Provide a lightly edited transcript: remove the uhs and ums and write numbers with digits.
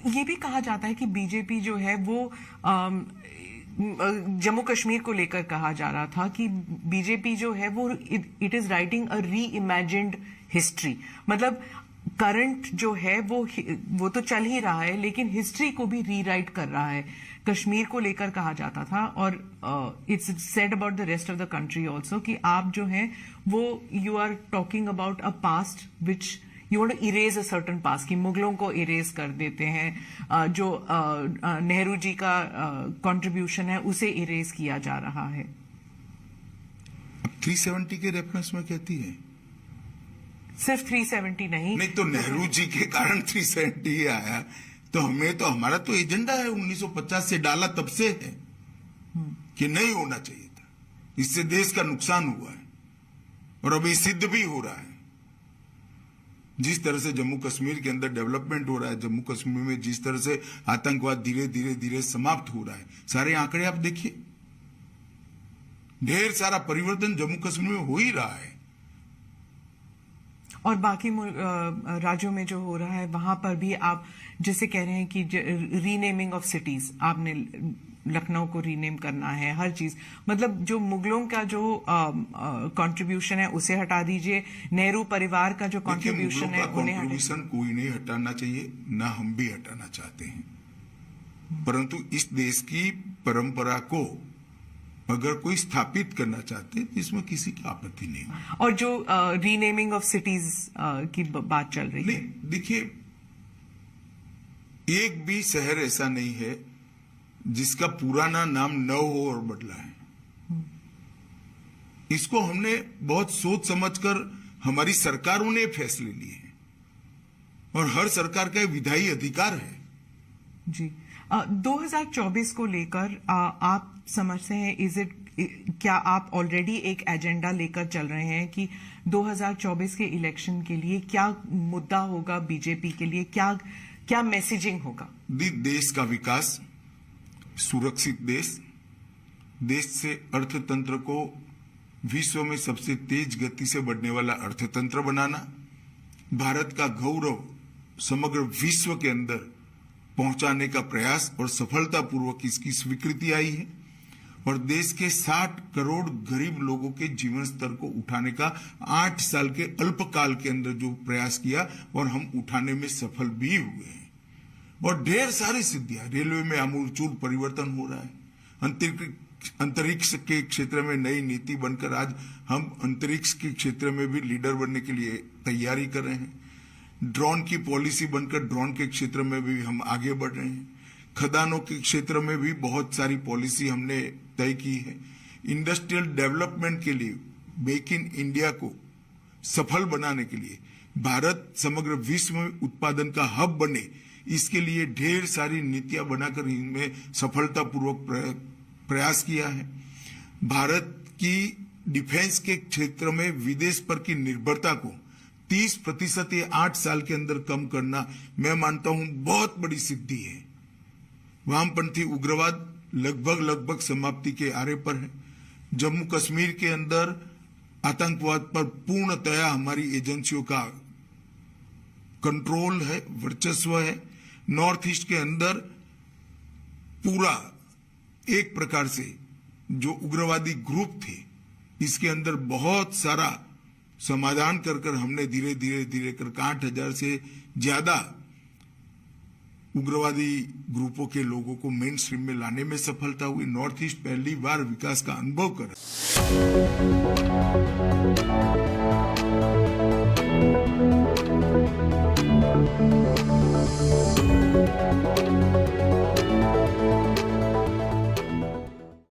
ये भी कहा जाता है कि बीजेपी जो है वो जम्मू कश्मीर को लेकर कहा जा रहा था कि बीजेपी जो है वो इट इज राइटिंग अ री इमेजिन्ड हिस्ट्री। मतलब करंट जो है वो तो चल ही रहा है, लेकिन हिस्ट्री को भी रीराइट कर रहा है। कश्मीर को लेकर कहा जाता था, और it's said about the rest of the country also कि आप जो हैं वो you are talking about a past which you want to erase a certain past, कि मुगलों को इरेज कर देते हैं, जो नेहरू जी का कंट्रीब्यूशन है उसे इरेज किया जा रहा है। 370 के रेफरेंस में कहती है, सिर्फ 370 नहीं तो नेहरू जी के कारण 370 ही आया। तो हमारा तो एजेंडा है 1950 से डाला तब से है कि नहीं होना चाहिए था, इससे देश का नुकसान हुआ है और अभी सिद्ध भी हो रहा है। जिस तरह से जम्मू कश्मीर के अंदर डेवलपमेंट हो रहा है, जम्मू कश्मीर में जिस तरह से आतंकवाद धीरे धीरे धीरे समाप्त हो रहा है, सारे आंकड़े आप देखिए, ढेर सारा परिवर्तन जम्मू कश्मीर में हो ही रहा है। और बाकी राज्यों में जो हो रहा है वहां पर भी आप जैसे कह रहे हैं कि रीनेमिंग ऑफ सिटीज, आपने लखनऊ को रीनेम करना है, हर चीज। मतलब जो मुगलों का जो कंट्रीब्यूशन है उसे हटा दीजिए, नेहरू परिवार का जो कंट्रीब्यूशन है उन्हें कंट्रीब्यूशन कोई नहीं हटाना चाहिए, ना हम भी हटाना चाहते हैं, परंतु इस देश की परंपरा को अगर कोई स्थापित करना चाहते हैं तो इसमें किसी की आपत्ति नहीं। और जो रीनेमिंग ऑफ सिटीज की बात चल रही है, देखिए एक भी शहर ऐसा नहीं है जिसका पुराना नाम न हो और बदला है। इसको हमने बहुत सोच समझकर हमारी सरकारों ने फैसले लिए हैं और हर सरकार का विधायी अधिकार है। जी 2024 को लेकर आप समझते हैं क्या आप ऑलरेडी एक एजेंडा लेकर चल रहे हैं कि 2024 के इलेक्शन के लिए क्या मुद्दा होगा बीजेपी के लिए, क्या मैसेजिंग होगा? देश का विकास, सुरक्षित देश से अर्थतंत्र को विश्व में सबसे तेज गति से बढ़ने वाला अर्थतंत्र बनाना, भारत का गौरव समग्र विश्व के अंदर पहुंचाने का प्रयास और सफलतापूर्वक इसकी स्वीकृति आई है, और देश के 60 करोड़ गरीब लोगों के जीवन स्तर को उठाने का 8 साल के अल्पकाल के अंदर जो प्रयास किया और हम उठाने में सफल भी हुए हैं। और ढेर सारी सिद्धियां, रेलवे में आमूलचूल परिवर्तन हो रहा है, अंतरिक्ष के क्षेत्र में नई नीति बनकर आज हम अंतरिक्ष के क्षेत्र में भी लीडर बनने के लिए तैयारी कर रहे हैं, ड्रोन की पॉलिसी बनकर ड्रोन के क्षेत्र में भी हम आगे बढ़ रहे हैं, खदानों के क्षेत्र में भी बहुत सारी पॉलिसी हमने तय की है, इंडस्ट्रियल डेवलपमेंट के लिए मेक इन इंडिया को सफल बनाने के लिए, भारत समग्र विश्व में उत्पादन का हब बने, इसके लिए ढेर सारी नीतियां बनाकर इनमें सफलतापूर्वक प्रयास किया है। भारत की डिफेंस के क्षेत्र में विदेश पर की निर्भरता को 30% या 8 साल के अंदर कम करना मैं मानता हूं बहुत बड़ी सिद्धि है। वामपंथी उग्रवाद लगभग समाप्ति के आरे पर है। जम्मू कश्मीर के अंदर आतंकवाद पर पूर्णतया हमारी एजेंसियों का कंट्रोल है, वर्चस्व है। नॉर्थ ईस्ट के अंदर पूरा एक प्रकार से जो उग्रवादी ग्रुप थे, इसके अंदर बहुत सारा समाधान कर हमने धीरे धीरे कर 8,000 से ज्यादा उग्रवादी ग्रुपों के लोगों को मेन स्ट्रीम में लाने में सफलता हुई। नॉर्थ ईस्ट पहली बार विकास का अनुभव कर